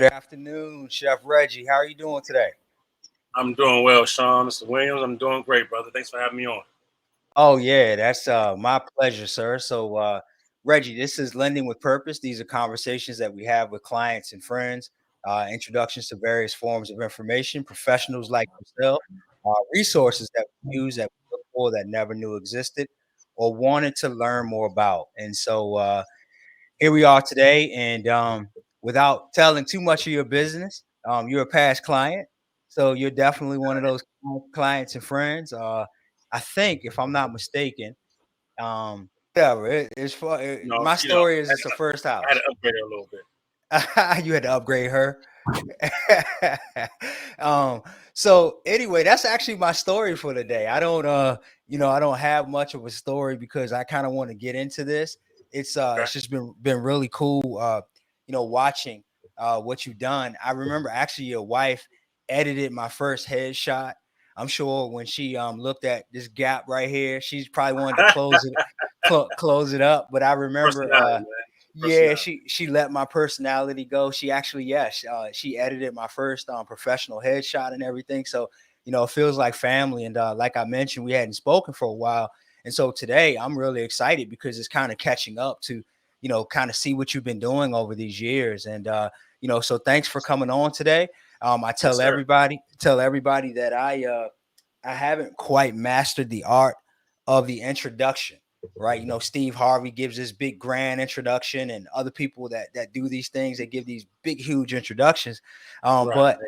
Good afternoon, Chef Reggie. How are you doing today? I'm doing well, Shawn. Mr. Williams, I'm doing great, brother. Thanks for having me on. Oh yeah, that's my pleasure, sir. So Reggie, this is Lending with Purpose. These are conversations that we have with clients and friends, introductions to various forms of information, professionals like yourself, resources that we use that we look for that never knew existed or wanted to learn more about. And so here we are today. And without telling too much of your business, you're a past client. So you're definitely one of those clients and friends. I think, if I'm not mistaken, whatever. It's for my story is it's the first I had to house. upgrade it a little bit. You had to upgrade her. um, so anyway, that's actually my story for the day. I don't I don't have much of a story because I kind of want to get into this. Okay. It's just been really cool watching what you've done. I remember actually your wife edited my first headshot. I'm sure when she looked at this gap right here, she's probably wanted to close it up. But I remember Personality, man. yeah, Personality. she let my personality go. She actually, she edited my first professional headshot and everything. So, it feels like family. And like I mentioned, we hadn't spoken for a while. And so today I'm really excited because it's kind of catching up to, kind of see what you've been doing over these years. And so thanks for coming on today. I Yes, sir. tell everybody that I haven't quite mastered the art of the introduction, right? Steve Harvey gives this big grand introduction, and other people that do these things, they give these big huge introductions. Right. But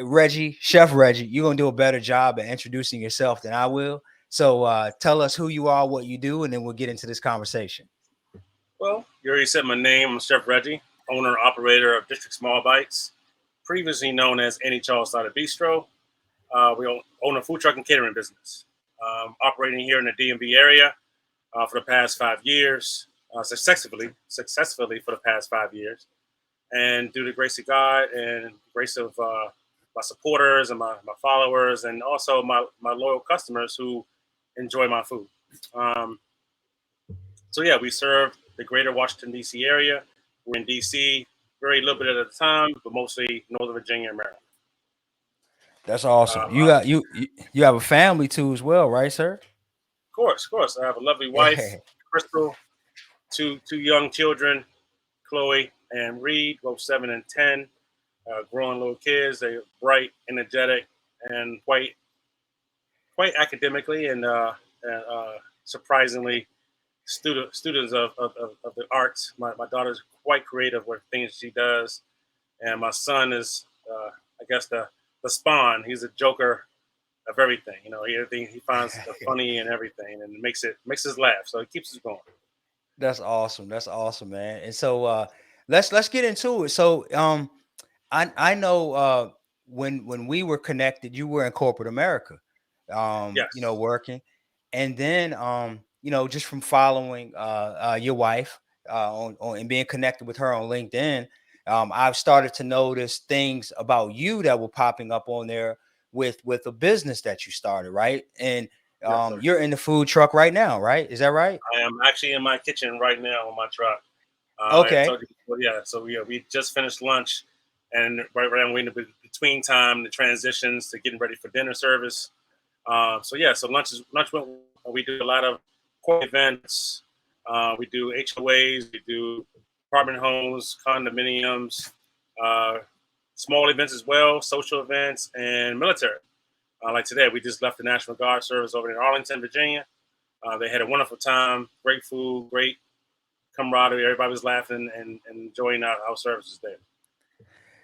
Reggie, Chef Reggie, you're gonna do a better job at introducing yourself than I will. So tell us who you are, what you do, and then we'll get into this conversation. Well, you already said my name. I'm Chef Reggie, owner and operator of District Small Bites, previously known as NHL Starter Bistro. We own a food truck and catering business, operating here in the DMV area for the past 5 years, successfully for the past 5 years. And due to the grace of God and grace of my supporters and my followers, and also my loyal customers who enjoy my food. Um, so yeah, we serve the greater Washington D.C. area. We're in D.C. very little bit at a time, but mostly Northern Virginia and Maryland. That's awesome. You have a family too as well, right, sir? Of course, I have a lovely wife, Yeah. Crystal, two young children, Chloe and Reed, both 7 and 10. Growing little kids. They're bright, energetic, and quite academically and surprisingly students of the arts. My daughter's quite creative with things she does, and my son is I guess the spawn. He's a joker of everything. Everything he finds funny and everything, and makes us laugh. So it keeps us going. That's awesome. That's awesome, man. And so let's get into it. So I know when we were connected, you were in corporate America, Yes, working. And then just from following your wife on and being connected with her on LinkedIn, I've started to notice things about you that were popping up on there with a business that you started, right? And yes, sir. you're in the food truck right now, right? Is that right? I am actually in my kitchen right now on my truck. Like I Okay. told you before, yeah. So yeah, we just finished lunch, and right around we're in the between time, the transitions to getting ready for dinner service. So yeah, so lunch went. We do a lot of corporate events. We do HOAs. We do apartment homes, condominiums, uh, small events as well, social events, and military. Like today, we just left the National Guard service over in Arlington, Virginia. They had a wonderful time, great food, great camaraderie. Everybody was laughing and enjoying our services there.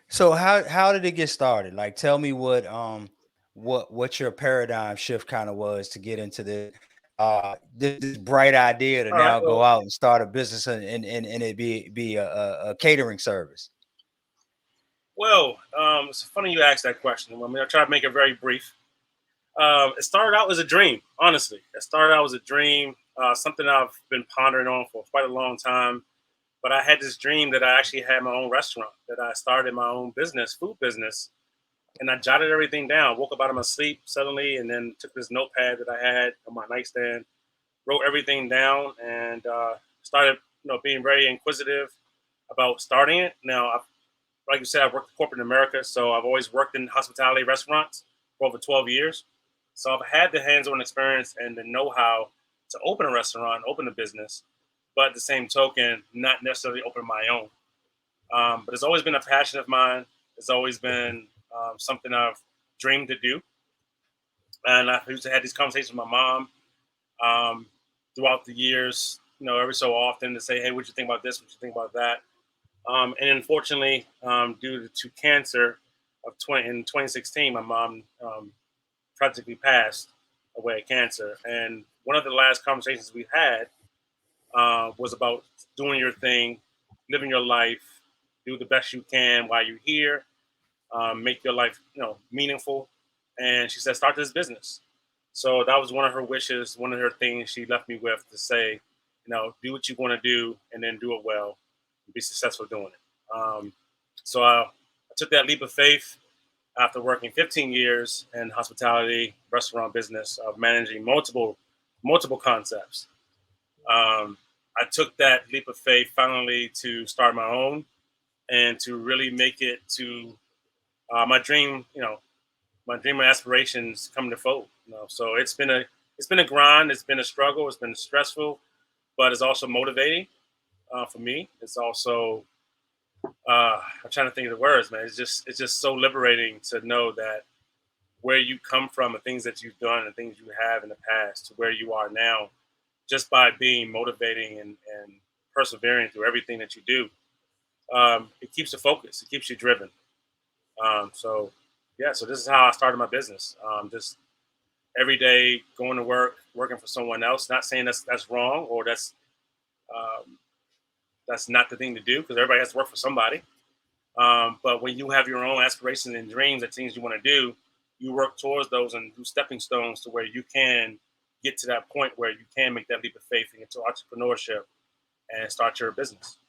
So how did it get started? Like, tell me what your paradigm shift kind of was to get into this bright idea to All right. now go Well, out and start a business and it be a catering service. it's funny you asked that question. I mean, I'll try to make it very brief. It started out as a dream, honestly. It started out as a dream, something I've been pondering on for quite a long time. But I had this dream that I actually had my own restaurant, that I started my own business, food business, and I jotted everything down. Woke up out of my sleep suddenly, and then took this notepad that I had on my nightstand, wrote everything down, and started, being very inquisitive about starting it. Now, like you said, I worked in corporate America, so I've always worked in hospitality restaurants for over 12 years. So I've had the hands-on experience and the know-how to open a restaurant, open a business, but at the same token, not necessarily open my own. But it's always been a passion of mine. It's always been something I've dreamed to do. And I used to have these conversations with my mom um, throughout the years, every so often to say, hey, what you think about this? What you think about that? And unfortunately, due to cancer in 2016, my mom tragically passed away of cancer. And one of the last conversations we had was about doing your thing, living your life, do the best you can while you're here, make your life, meaningful. And she said, start this business. So that was one of her wishes, one of her things she left me with to say, do what you want to do and then do it well and be successful doing it. So I took that leap of faith after working 15 years in hospitality, restaurant business, of managing multiple concepts. I took that leap of faith finally to start my own and to really make it to my dream, my dream and aspirations come to fold. So it's been a grind, it's been a struggle, it's been stressful, but it's also motivating for me. It's also I'm trying to think of the words, man. It's just so liberating to know that where you come from, and things that you've done, and things you have in the past, to where you are now, just by being motivating and persevering through everything that you do. It keeps you focused. It keeps you driven. So yeah, so this is how I started my business. Just every day going to work, working for someone else. Not saying that's wrong or um, that's not the thing to do, because everybody has to work for somebody. But when you have your own aspirations and dreams and things you want to do, you work towards those and do stepping stones to where you can get to that point where you can make that leap of faith into entrepreneurship and start your business.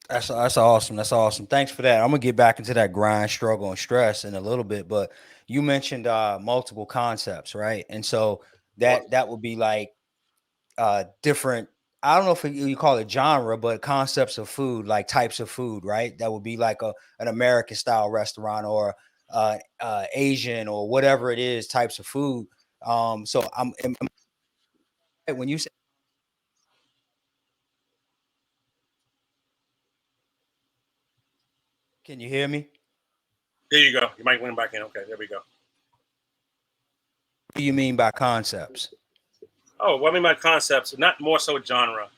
That's awesome. That's awesome. Thanks for that. I'm gonna get back into that grind, struggle, and stress in a little bit. But you mentioned multiple concepts, right? And so that would be like different. I don't know if you call it genre, but concepts of food, like types of food, right? That would be like an American style restaurant or Asian or whatever it is, types of food. So when you say, can you hear me? There you go. You might win back in. Okay, there we go. What do you mean by concepts? Oh, well, I mean, my concepts, not more so genre.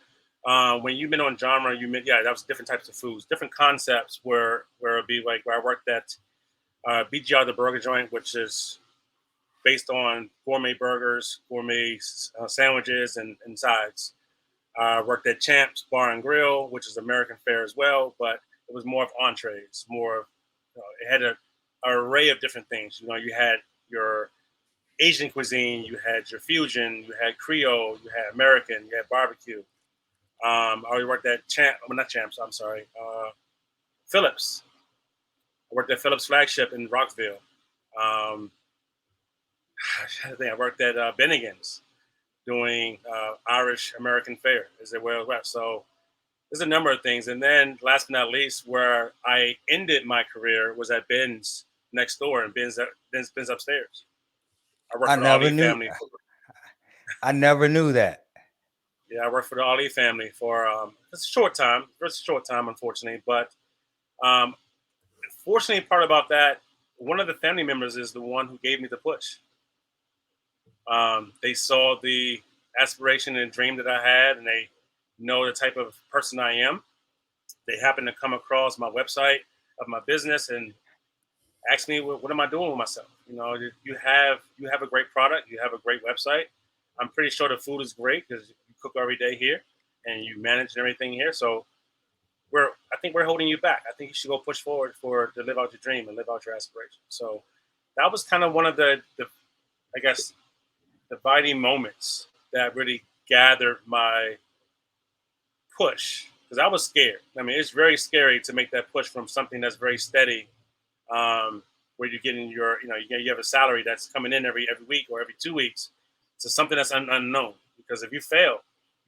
When you've been on genre, that was different types of foods, different concepts where it'd be like where I worked at BGR, the burger joint, which is based on gourmet burgers, gourmet sandwiches, and sides. Worked at Champs Bar and Grill, which is American fare as well, but it was more of entrees, more of, it had an array of different things. You had your Asian cuisine, you had your fusion, you had Creole, you had American, you had barbecue. I already worked at not Champs, I'm sorry, Phillips. I worked at Phillips flagship in Rockville. Um, I think I worked at Bennigan's doing Irish American fare as well as well. So there's a number of things. And then last but not least, where I ended my career was at Ben's next door, and Ben's upstairs. I worked I for the never Ali knew. family. I never knew that. Yeah, I worked for the Ali family for just a short time. Just a short time, unfortunately. But um, fortunately, part about that, one of the family members is the one who gave me the push. They saw the aspiration and dream that I had, and they know the type of person I am. They happened to come across my website of my business and asked me, what am I doing with myself? You have a great product, you have a great website. I'm pretty sure the food is great because you cook every day here and you manage everything here. So I think we're holding you back. I think you should go push forward to live out your dream and live out your aspiration. So that was kind of one of the I guess dividing moments that really gathered my push, because I was scared. I mean, it's very scary to make that push from something that's very steady, where you're getting you have a salary that's coming in every week or every 2 weeks, to something that's unknown. Because if you fail,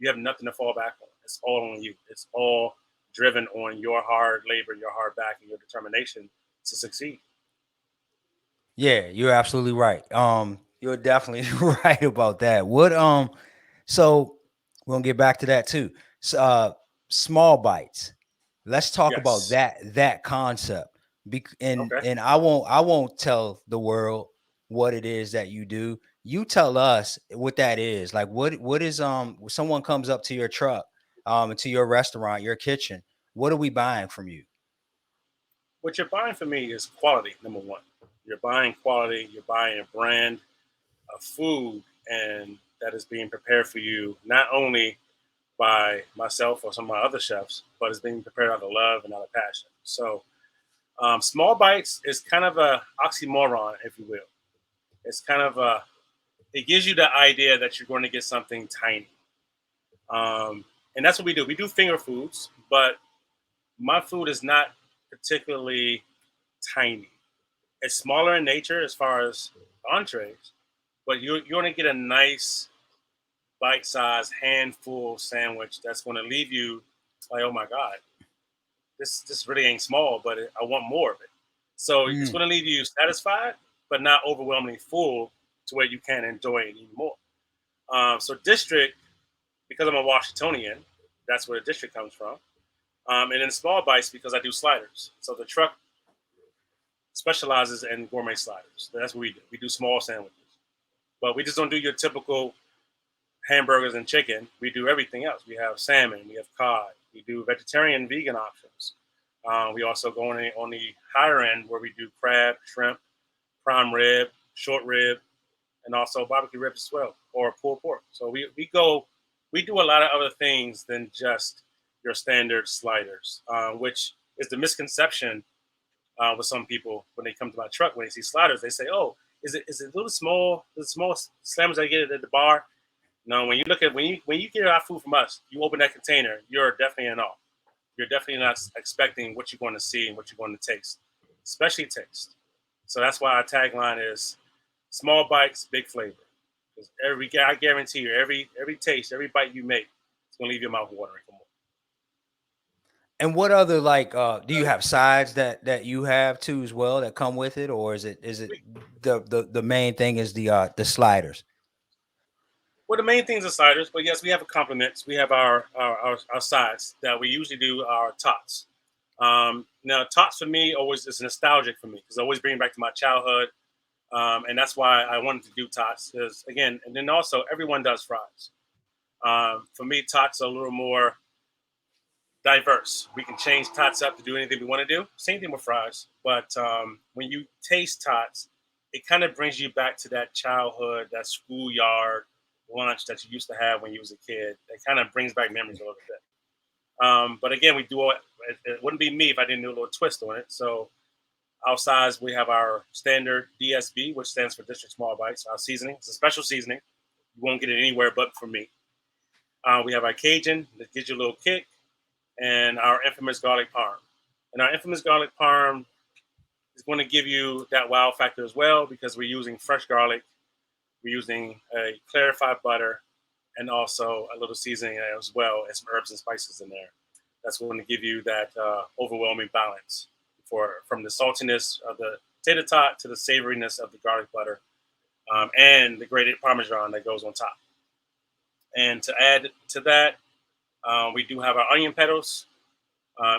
you have nothing to fall back on. It's all on you. It's all driven on your hard labor, your hard back, and your determination to succeed. Yeah, you're absolutely right. You're definitely right about that. So we're gonna get back to that too. So, small bites. Let's talk about Yes. that concept. And Okay. I won't tell the world what it is that you do. You tell us what that is. Like what is someone comes up to your truck, to your restaurant, your kitchen. What are we buying from you? What you're buying for me is quality, number one. You're buying quality, you're buying a brand of food, and that is being prepared for you not only by myself or some of my other chefs, but it's being prepared out of love and out of passion. So, small bites is kind of a oxymoron, if you will. It's kind of it gives you the idea that you're going to get something tiny. And that's what we do. We do finger foods, but my food is not particularly tiny. It's smaller in nature as far as entrees, but you're going to get a nice bite-sized handful sandwich that's going to leave you like, oh my god, this really ain't small, but I want more of it. So it's Mm. going to leave you satisfied, but not overwhelmingly full to where you can't enjoy it anymore. So district, because I'm a Washingtonian, that's where the district comes from. And then small bites because I do sliders. So the truck specializes in gourmet sliders. That's what we do. We do small sandwiches, but we just don't do your typical hamburgers and chicken. We do everything else. We have salmon, we have cod, we do vegetarian and vegan options. We also go on the higher end where we do crab, shrimp, prime rib, short rib, and also barbecue ribs as well, or pulled pork. So we do a lot of other things than just your standard sliders, which is the misconception with some people when they come to my truck. When they see sliders, they say, "Oh, is it a little small? The small slammers I get at the bar?" No, when you look at when you get our food from us, you open that container, you're definitely in awe. You're definitely not expecting what you're going to see and what you're going to taste, especially taste. So that's why our tagline is small bites, big flavor. Because I guarantee you, every taste, every bite you make, it's gonna leave your mouth watering for more. And what other do you have sides that you have too as well that come with it, or is it We, the main thing is the sliders? well, the main things are sliders, but yes, we have compliments. We have our sides that we usually do our tots. Now, tots for me always is nostalgic for me because I always bring it back to my childhood, and that's why I wanted to do tots. Because again, and then also everyone does fries. For me, tots are a little more diverse. We can change tots up to do anything we want to do. Same thing with fries. But when you taste tots, it kind of brings you back to that childhood, that schoolyard lunch that you used to have when you was a kid. It kind of brings back memories a little bit. But again, we do all, it wouldn't be me if I didn't do a little twist on it. So outside, we have our standard DSB, which stands for District Small Bites. Our seasoning, it's a special seasoning. You won't get it anywhere but from me. We have our Cajun that gives you a little kick, and our infamous garlic parm. And our infamous garlic parm is going to give you that wow factor as well because we're using fresh garlic, we're using a clarified butter, and also a little seasoning as well as some herbs and spices in there. That's going to give you that overwhelming balance from the saltiness of the potato tot to the savoriness of the garlic butter, and the grated Parmesan that goes on top. And to add to that, we do have our onion petals.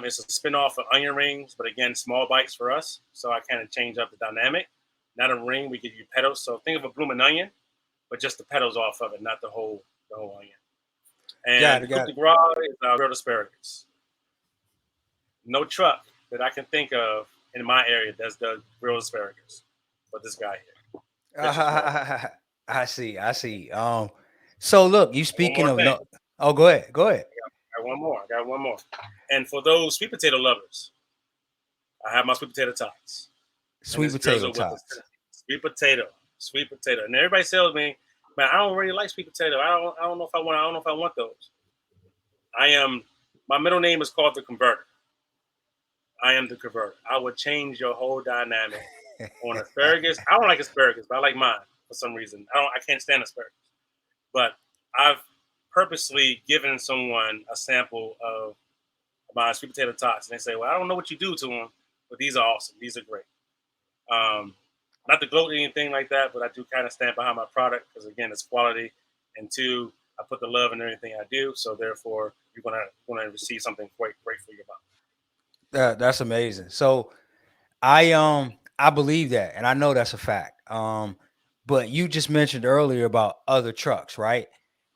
It's a spinoff of onion rings, but again, small bites for us. So I kind of change up the dynamic. Not a ring, we give you petals. So think of a blooming onion, but just the petals off of it, not the whole onion. And Got the it, coup got de it. grace is grilled asparagus. No truck that I can think of in my area does the grilled asparagus, but this guy here, District Small Bites. I see, I see. So look, you One speaking more of thing. no. Oh, go ahead, go ahead. I got one more. I got one more. And for those sweet potato lovers, I have my sweet potato tots. And Sweet this potato drizzle with the tots. sweet potato. And everybody tells me, man, I don't really like sweet potato. I don't know if I don't know if I want those. I am my middle name is called the converter. I am the converter. I would change your whole dynamic on asparagus. I don't like asparagus, but I like mine for some reason. I can't stand asparagus. But I've purposely given someone a sample of my sweet potato tots, and they say, "Well, I don't know what you do to them, but these are awesome. These are great." Not to gloat or anything like that, but I do kind of stand behind my product because again, it's quality, and two, I put the love in everything I do. So therefore, you're gonna receive something great for your money. That's amazing. So I believe that, and I know that's a fact. But you just mentioned earlier about other trucks, right?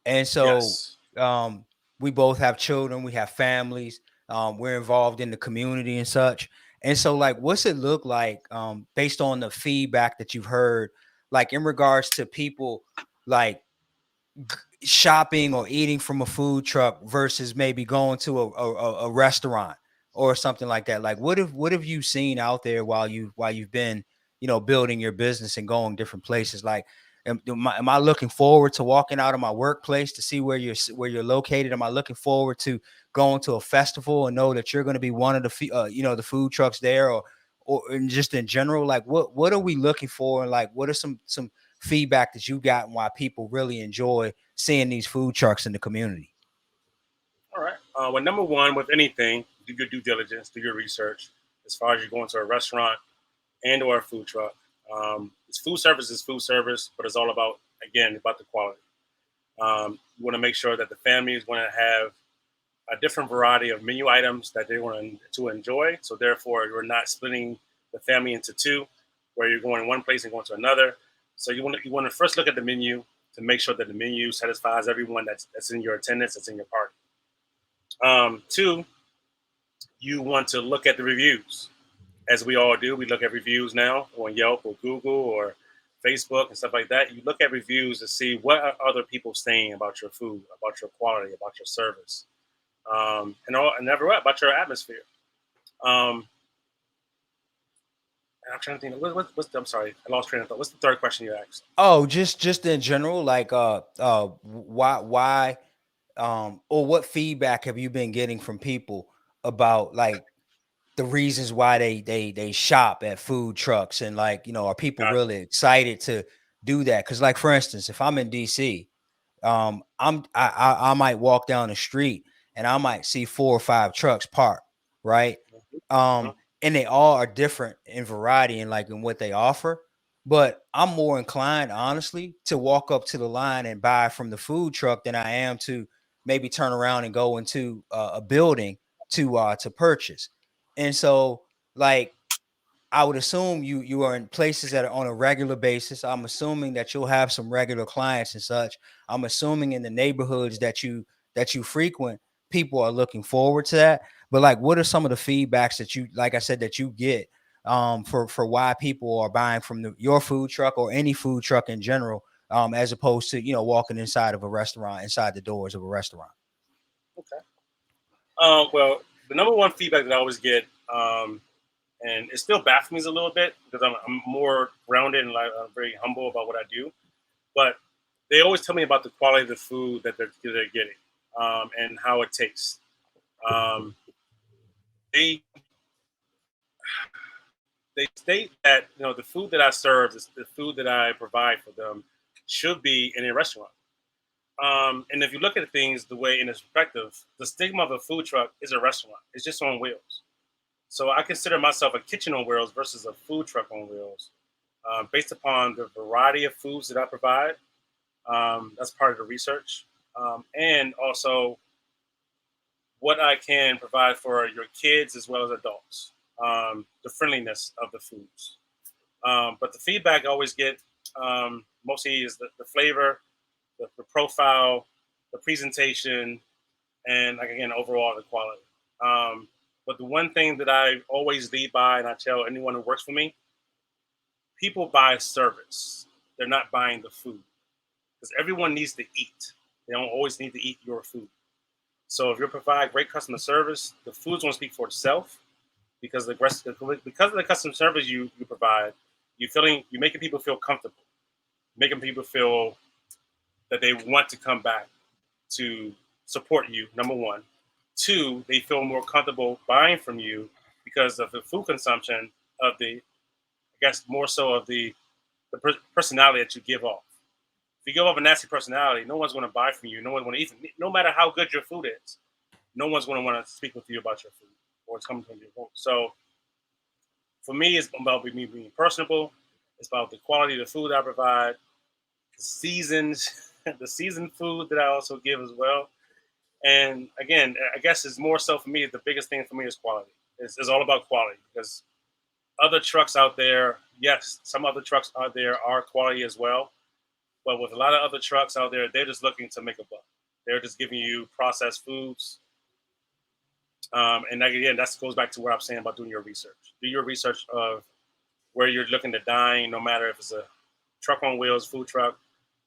And so Yes. um we both have children, we have families, we're involved in the community and such. And so like what's it look like based on the feedback that you've heard, like in regards to people like shopping or eating from a food truck versus maybe going to a restaurant or something like that? Like what have you seen out there while you've been, building your business and going different places? Like am I looking forward to walking out of my workplace to see where you're located? Am I looking forward to going to a festival and know that you're going to be one of the food trucks there, or just in general? Like what are we looking for, and like what are some feedback that you got and why people really enjoy seeing these food trucks in the community? All right. Well, number one, with anything, do your due diligence, do your research. As far as you're going to a restaurant and or a food truck, it's food service is food service, but it's all about again about the quality. You want to make sure that the family is going to have a different variety of menu items that they want to enjoy. So therefore, you're not splitting the family into two, where you're going one place and going to another. So you want to first look at the menu to make sure that the menu satisfies everyone that's in your attendance, that's in your party. Two, you want to look at the reviews, as we all do. We look at reviews now on Yelp or Google or Facebook and stuff like that. You look at reviews to see what are other people saying about your food, about your quality, about your service, and everywhere about your atmosphere. Um, and I'm trying to think. I'm sorry, I lost train of thought. What's the third question you asked? Oh, just in general, like why or what feedback have you been getting from people about like the reasons why they shop at food trucks, and like, are people Gotcha. really excited to do that? Because like for instance, if I'm in DC, I might walk down the street and I might see 4 or 5 trucks parked, right? Mhm. And they all are different in variety and like in what they offer. But I'm more inclined, honestly, to walk up to the line and buy from the food truck than I am to maybe turn around and go into a building to purchase. And so, like, I would assume you are in places that are on a regular basis. I'm assuming that you'll have some regular clients and such. I'm assuming in the neighborhoods that you frequent, people are looking forward to that. But like, what are some of the feedbacks that you, like I said, that you get for why people are buying from your food truck or any food truck in general, as opposed to walking inside of a restaurant, inside the doors of a restaurant? Okay. Well, the number one feedback that I always get, and it still baffles me a little bit because I'm more grounded and like I'm very humble about what I do. But they always tell me about the quality of the food that they're getting, and how it tastes. Um, they they state that the food that I serve, the food that I provide for them, should be in a restaurant. And if you look at things the way in its perspective, the stigma of a food truck is a restaurant. It's just on wheels. So I consider myself a kitchen on wheels versus a food truck on wheels, based upon the variety of foods that I provide. That's part of the research, and also what I can provide for your kids as well as adults. The friendliness of the foods, but the feedback I always get, mostly is the flavor, the profile, the presentation, and like again overall the quality. But the one thing that I always lead by, and I tell anyone who works for me, people buy service. They're not buying the food because everyone needs to eat. They don't always need to eat your food. So if you provide great customer service, the food's going to speak for itself because because of the customer service you provide, you're making people feel comfortable, making people feel that they want to come back to support you. Number one, two, they feel more comfortable buying from you because of the food consumption of I guess more so of the personality that you give off. If you give off a nasty personality, no one's going to buy from you. No one's going to eat. No matter how good your food is, no one's going to want to speak with you about your food or it's coming from your home. So for me, it's about me being personable. It's about the quality of the food I provide, the seasons, the seasoned food that I also give as well. And again, I guess it's more so for me. The biggest thing for me is quality. It's all about quality because other trucks out there, yes, some other trucks out there are quality as well. But with a lot of other trucks out there, they're just looking to make a buck. They're just giving you processed foods. And again, that goes back to what I'm saying about doing your research. Do your research of where you're looking to dine, no matter if it's a truck on wheels, food truck,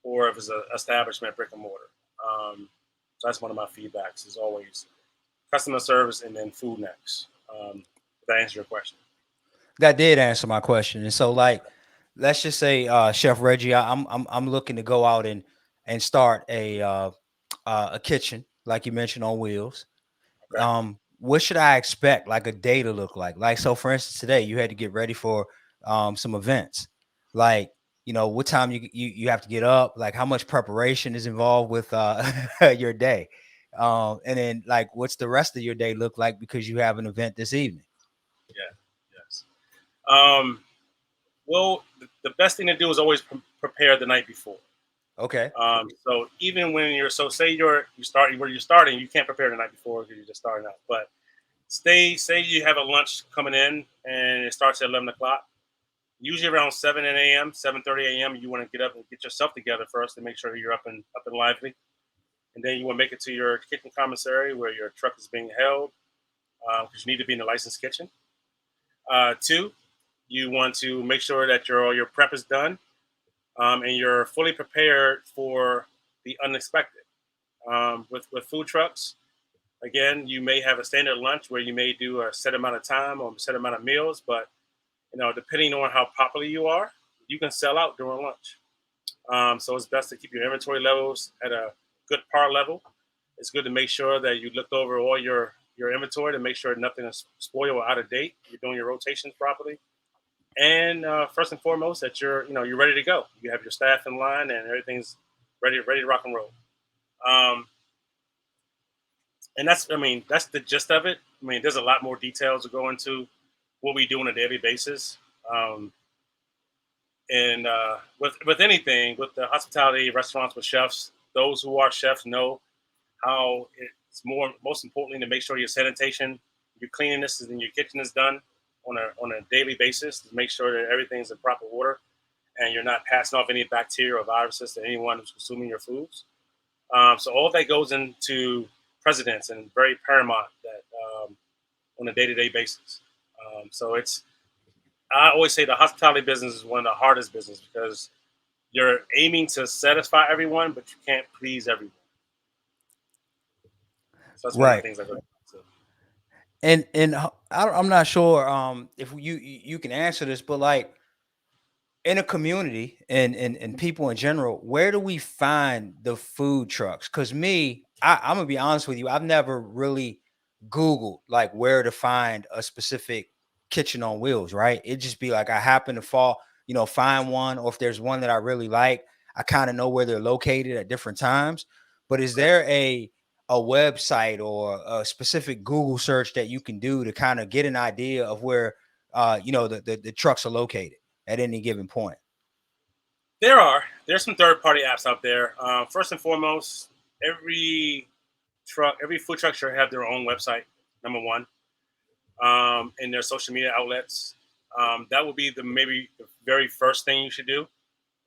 or if it's an establishment, brick and mortar. So that's one of my feedbacks is always customer service and then food next. If that answers your question. That did answer my question. And so, like, let's just say, Chef Reggie, I'm looking to go out and start a kitchen, like you mentioned, on wheels. Okay. What should I expect, like a day to look like? Like, so for instance, today you had to get ready for some events. Like, what time you have to get up, like how much preparation is involved with your day. And then like what's the rest of your day look like because you have an event this evening? Yeah. Yes. Um, well, the best thing to do is always prepare the night before. Okay. So even when say you start where you're starting, you can't prepare the night before because you're just starting out. But say you have a lunch coming in and it starts at 11 o'clock. Usually around 7 a.m., 7:30 a.m., you want to get up and get yourself together first to make sure you're up and lively, and then you want to make it to your kitchen commissary where your truck is being held because you need to be in the licensed kitchen. Two, you want to make sure that your prep is done and you're fully prepared for the unexpected. With food trucks, again, you may have a standard lunch where you may do a set amount of time or a set amount of meals, but depending on how popular you are, you can sell out during lunch. So it's best to keep your inventory levels at a good par level. It's good to make sure that you looked over all your inventory to make sure nothing is spoiled or out of date. You're doing your rotations properly, and first and foremost, that you're ready to go. You have your staff in line, and everything's ready to rock and roll. Um, and that's the gist of it. I mean, there's a lot more details to go into what we do on a daily basis. Um, and with anything, with the hospitality restaurants with chefs, those who are chefs know how it's most importantly to make sure your sanitation, your cleanliness in your kitchen is done on a daily basis to make sure that everything's in proper order and you're not passing off any bacteria or viruses to anyone who's consuming your foods. So all that goes into precedence and very paramount that on a day-to-day basis. So I always say the hospitality business is one of the hardest business because you're aiming to satisfy everyone, but you can't please everyone. So that's one of the Right. things I go to. I'm not sure if you can answer this, but like in a community and people in general, where do we find the food trucks? Because I'm gonna be honest with you, I've never really Googled like where to find a specific kitchen on wheels, right? It just be like I happen to find one, or if there's one that I really like, I kind of know where they're located at different times. But is Right. there a website or a specific Google search that you can do to kind of get an idea of where the trucks are located at any given point? There's some third party apps out there. First and foremost, every every food truck should have their own website. Number one, and their social media outlets. That would be maybe the very first thing you should do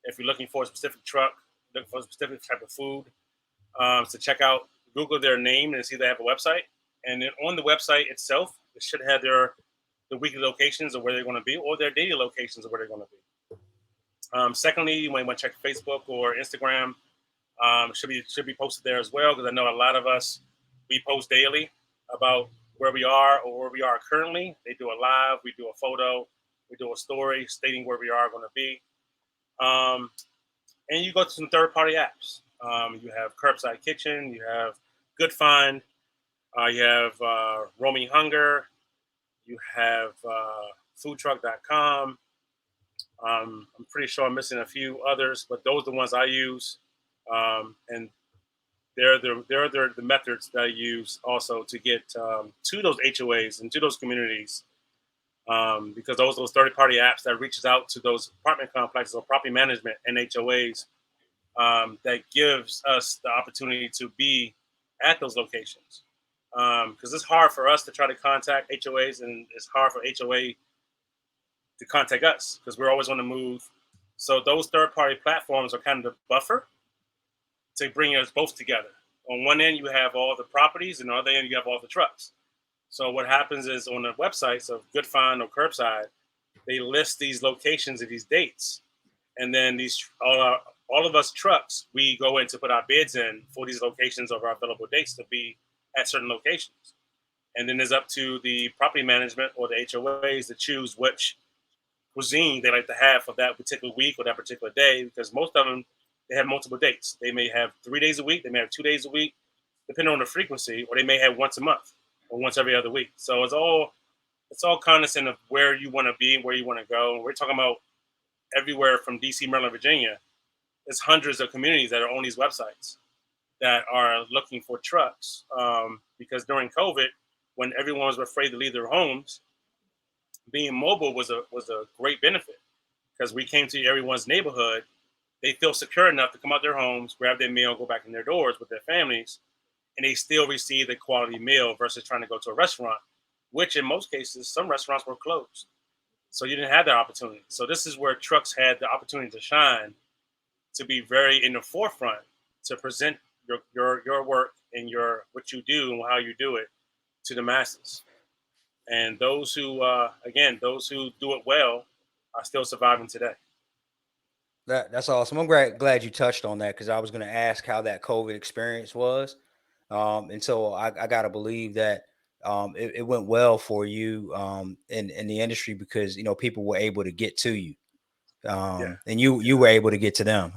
if you're looking for a specific truck, looking for a specific type of food. So check out Google their name and see they have a website, and then on the website itself, it should have the weekly locations of where they're going to be, or their daily locations of where they're going to be. Secondly, you might want to check Facebook or Instagram. Should be posted there as well because I know a lot of us we post daily about where we are or where we are currently. They do a live, we do a photo, we do a story stating where we are going to be. Um, and you go to some third party apps. You have Curbside Kitchen, you have Good Find, you have Roaming Hunger, you have foodtruck.com. I'm pretty sure I'm missing a few others, but those are the ones I use. And they're the methods that I use also to get to those HOAs and to those communities, because those third-party apps that reaches out to those apartment complexes or property management and HOAs, that gives us the opportunity to be at those locations, because it's hard for us to try to contact HOAs, and it's hard for HOA to contact us because we're always on the move. So those third-party platforms are kind of the buffer to bring us both together. On one end, you have all the properties, and on the other end, you have all the trucks. So what happens is on the websites of Good Find or Curbside, they list these locations and these dates, and then all of us trucks, we go in to put our bids in for these locations of our available dates to be at certain locations. And then it's up to the property management or the HOAs to choose which cuisine they like to have for that particular week or that particular day, because most of them, they have multiple dates. They may have 3 days a week, they may have 2 days a week, depending on the frequency, or they may have once a month or once every other week. So it's all cognizant of where you want to be, where you want to go. We're talking about everywhere from DC, Maryland, Virginia. There's hundreds of communities that are on these websites that are looking for trucks, because during COVID, when everyone was afraid to leave their homes, being mobile was a great benefit, because we came to everyone's neighborhood. They feel secure enough to come out their homes, grab their meal, go back in their doors with their families, and they still receive a quality meal versus trying to go to a restaurant, which in most cases, some restaurants were closed. So you didn't have that opportunity. So this is where trucks had the opportunity to shine, to be very in the forefront, to present your work and what you do and how you do it to the masses. And those who do it well are still surviving today. That's awesome. I'm glad you touched on that, because I was going to ask how that COVID experience was. And so I got to believe that it went well for you in the industry, because people were able to get to you, Yeah. and you were able to get to them.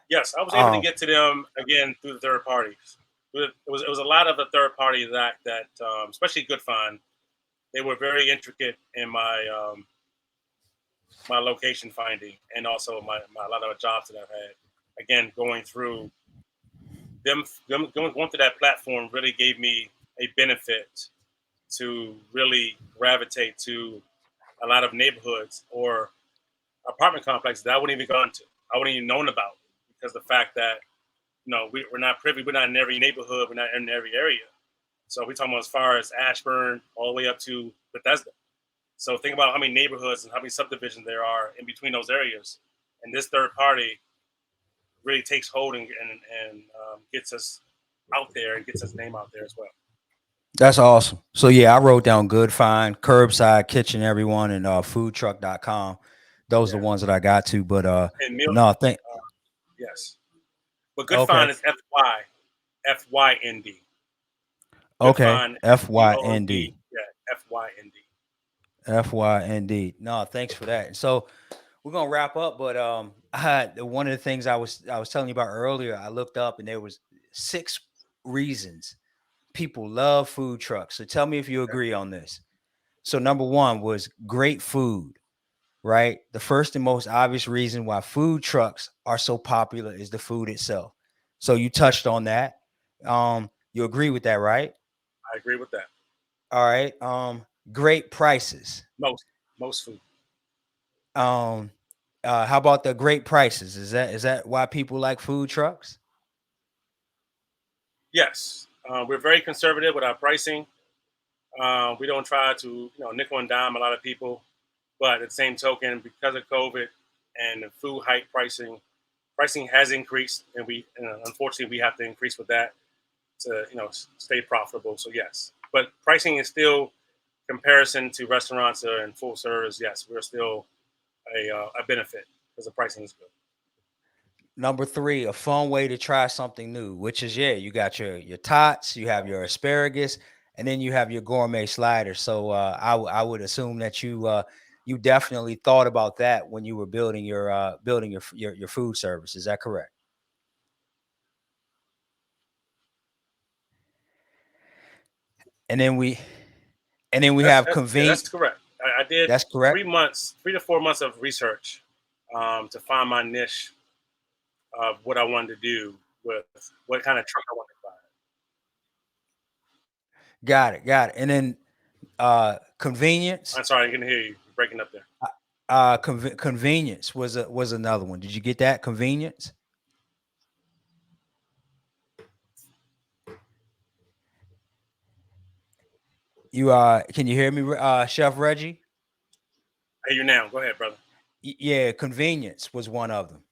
Yes, I was able to get to them again through the third parties. It was a lot of the third party that especially Good Find. They were very intricate in my my location finding, and also my a lot of jobs that I've had. Again, going through them going through that platform really gave me a benefit to really gravitate to a lot of neighborhoods or apartment complexes that I wouldn't even gone to. I wouldn't even known about, because the fact that we're not privy, we're not in every neighborhood, we're not in every area. So we're talking about as far as Ashburn all the way up to Bethesda. So think about how many neighborhoods and how many subdivisions there are in between those areas. And this third party really takes hold and gets us out there and gets his name out there as well. That's awesome. So yeah, I wrote down Good Find, Curbside, Kitchen, everyone, and foodtruck.com. Those are the ones that I got to, but no, thank. Yes, but Good Okay. Find is FYND. Okay. FYND. Yeah, FYND. FYND. No, thanks for that. So we're gonna wrap up, but one of the things I was telling you about earlier, I looked up and there was 6 reasons people love food trucks. So tell me if you agree on this. So number 1 was great food, right? The first and most obvious reason why food trucks are so popular is the food itself. So you touched on that. You agree with that, right? I agree with that. All right. Great prices. Most food. How about the great prices? Is that why people like food trucks? Yes, we're very conservative with our pricing. We don't try to nickel and dime a lot of people, but at the same token, because of COVID and the food hike pricing has increased, and unfortunately we have to increase with that to stay profitable. So yes, but pricing is still, comparison to restaurants and full service. Yes, we're still a benefit because the pricing is good. Number 3, a fun way to try something new, which is, you got your tots, you have your asparagus, and then you have your gourmet sliders. So I would assume that you definitely thought about that when you were building your food service. Is that correct? And then we have convenient. That's correct. I did That's correct. 3 to 4 months of research to find my niche of what I wanted to do with what kind of truck I want to buy. Got it. And then convenience. I'm sorry, I can hear you. You're breaking up there. Convenience was another one. Did you get that? Convenience. You can you hear me, Chef Reggie? I hear you now. Go ahead, brother. Yeah, convenience was one of them.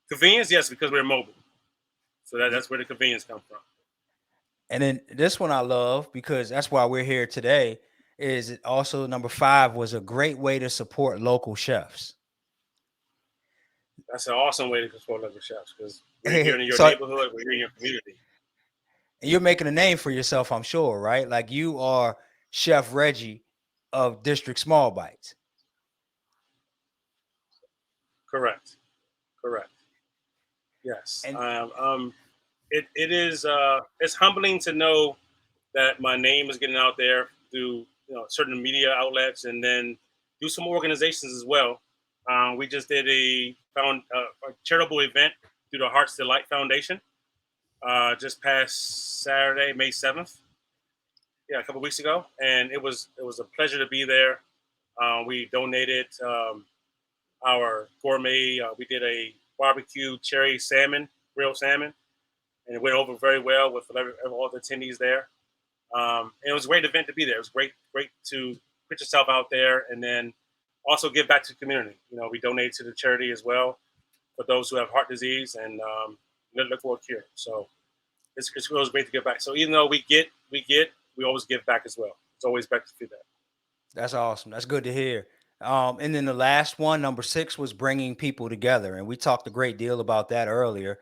Convenience, yes, because we're mobile. So that's where the convenience comes from. And then this one I love because that's why we're here today. Is it also number 5 was a great way to support local chefs. That's an awesome way to control local chefs because we're here in your So neighborhood, we're here in your community. you're making a name for yourself, I'm sure, right? Like you are Chef Reggie of District Small Bites. Correct. Yes. And It is it's humbling to know that my name is getting out there through certain media outlets and then do some organizations as well. We just did a charitable event through the Hearts Delight Foundation just past Saturday, May 7th. Yeah, a couple weeks ago, and it was a pleasure to be there. We donated our gourmet. We did a barbecue cherry salmon, grilled salmon, and it went over very well with all the attendees there. And it was a great event to be there. It was great to put yourself out there, and then also give back to the community. We donate to the charity as well for those who have heart disease and look for a cure. So it was great to give back. So even though we always give back as well. It's always better to do that. that's awesome. That's good to hear. And then the last one, number 6, was bringing people together, and we talked a great deal about that earlier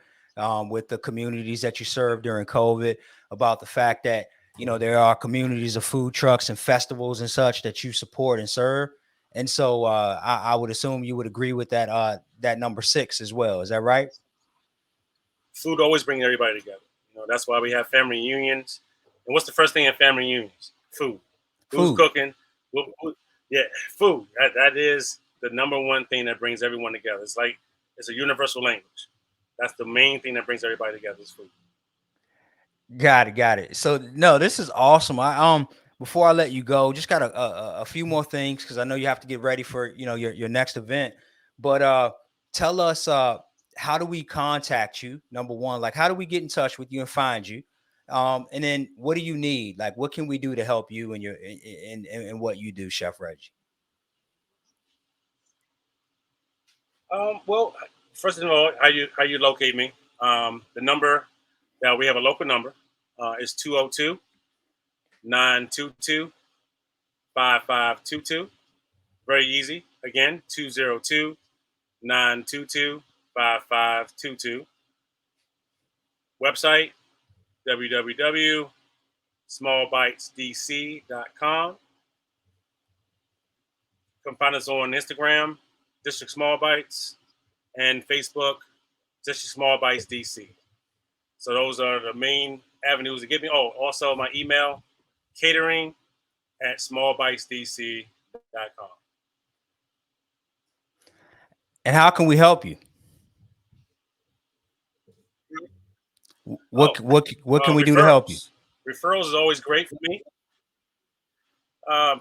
with the communities that you served during COVID. About the fact that there are communities of food trucks and festivals and such that you support and serve. And so I would assume you would agree with that that number 6 as well. Is that right? Food always brings everybody together. That's why we have family reunions. And what's the first thing in family reunions? Food. Who's Food. cooking? Yeah, food. That is the number one thing that brings everyone together. It's a universal language. That's the main thing that brings everybody together is food. Got it. So no, this is awesome. I before I let you go, just got a few more things because I know you have to get ready for your next event. But tell us how do we contact you? Number one, like how do we get in touch with you and find you? And then what do you need? Like what can we do to help you in your in what you do, Chef Reggie? Well, first of all, how you locate me? The number that we have a local number is 202-922-5522. Very easy. Again, 202-922-5522. Website www.smallbitesdc.com. Come find us on Instagram, District Small Bites, and Facebook, District Small Bites DC. So those are the main avenues to get me. Oh, also my email, catering@smallbitesdc.com. And how can we help you? What can we do to help you? Referrals is always great for me.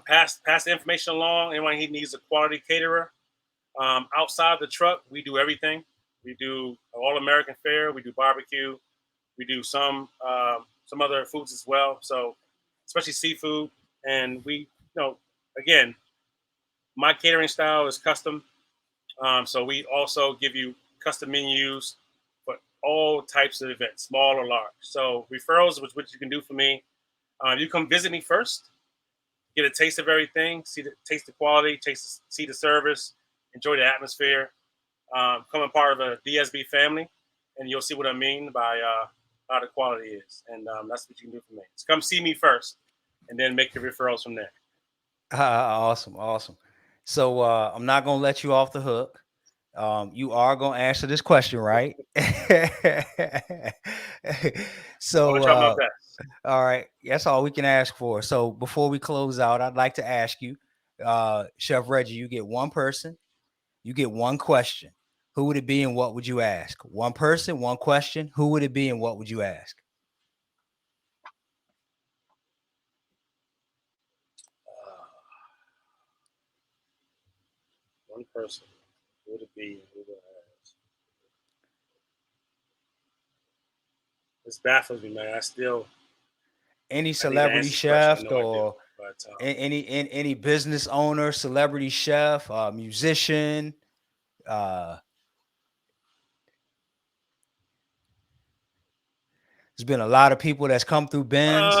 Pass the information along. Anyone who needs a quality caterer. Outside the truck, we do everything. We do all American fare. We do barbecue. We do some other foods as well. So, especially seafood. And we, again, my catering style is custom. So we also give you custom menus for all types of events, small or large. So referrals, which you can do for me. You come visit me first, get a taste of everything, taste the quality, see the service, enjoy the atmosphere. Become a part of the DSB family, and you'll see what I mean by how the quality is. And that's what you can do for me. So come see me first, and then make your referrals from there. Awesome. So I'm not gonna let you off the hook. You are gonna answer this question, right? I'm gonna So try my best. all right, that's all we can ask for. So before we close out, I'd like to ask you, Chef Reggie, you get one person, you get one question. who would it be and what would you ask? One person, one question. Who would it be and what would you ask? One person. Who would it be? Who would I ask? This baffles me, man. Any I need to celebrity answer this question. I chef know I do, or but any business owner, celebrity chef, musician. There's been a lot of people that's come through Ben's.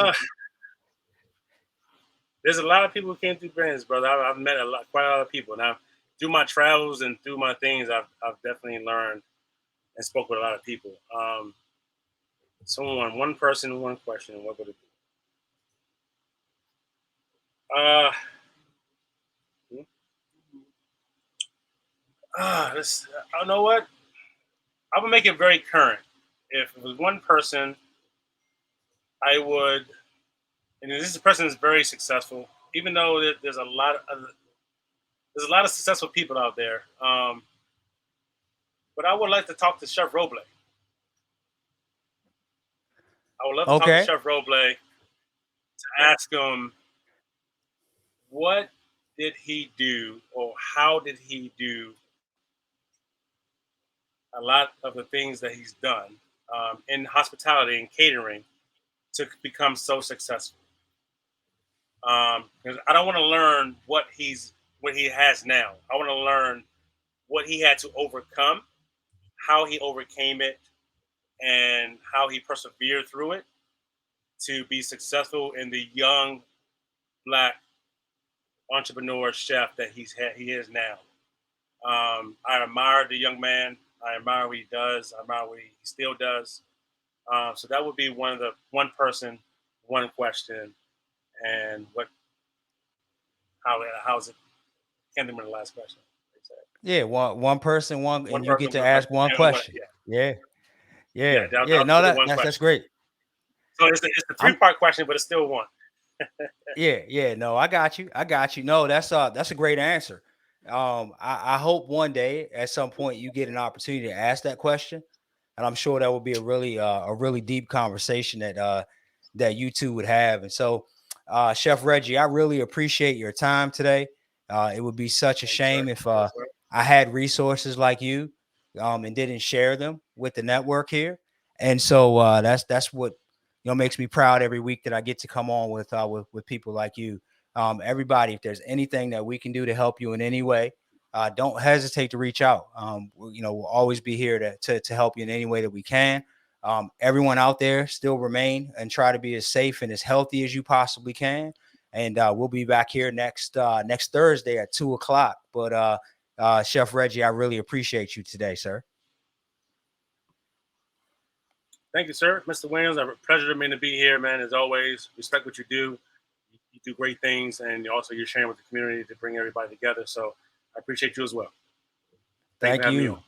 There's a lot of people who came through Ben's, brother. I've met quite a lot of people. Now, through my travels and through my things, I've definitely learned and spoke with a lot of people. One person, one question. What would it be? This. I know what. I would make it very current. If it was one person, I would. And this person is very successful, even though there's a lot of successful people out there. But I would like to talk to Chef Roble. I would love to talk to Okay. Chef Roble to ask him what did he do or how did he do a lot of the things that he's done in hospitality and catering to become so successful. Because I don't want to learn what he has now. I want to learn what he had to overcome, how he overcame it, and how he persevered through it to be successful in the young black entrepreneur chef that he is now. I admire the young man. I admire what he does. I admire what he still does. So that would be one person, one question, and how's it? Can't remember the last question. Yeah, one person, One and you person, get to one ask question, one and question. Yeah, yeah. yeah, yeah. I'll No, do the one that's question. great. So it's a I'm 3-part question, but it's still one. yeah. No, I got you. No, that's a great answer. I hope one day at some point you get an opportunity to ask that question, and I'm sure that would be a really deep conversation that you two would have. And so, Chef Reggie, I really appreciate your time today. It would be such a Thank you, sir. shame if Yes, sir. I had resources like you and didn't share them with the network here. And so that's what makes me proud every week that I get to come on with people like you. Everybody, if there's anything that we can do to help you in any way, don't hesitate to reach out. We'll always be here to help you in any way that we can. Everyone out there, still remain and try to be as safe and as healthy as you possibly can. And we'll be back here next Thursday at 2:00. But Chef Reggie, I really appreciate you today, sir. Thank you, sir. Mr. Williams, a pleasure to me to be here, man. As always, respect what you do. You do great things, and also you're sharing with the community to bring everybody together. So I appreciate you as well. Thank you for Thank having me on. you.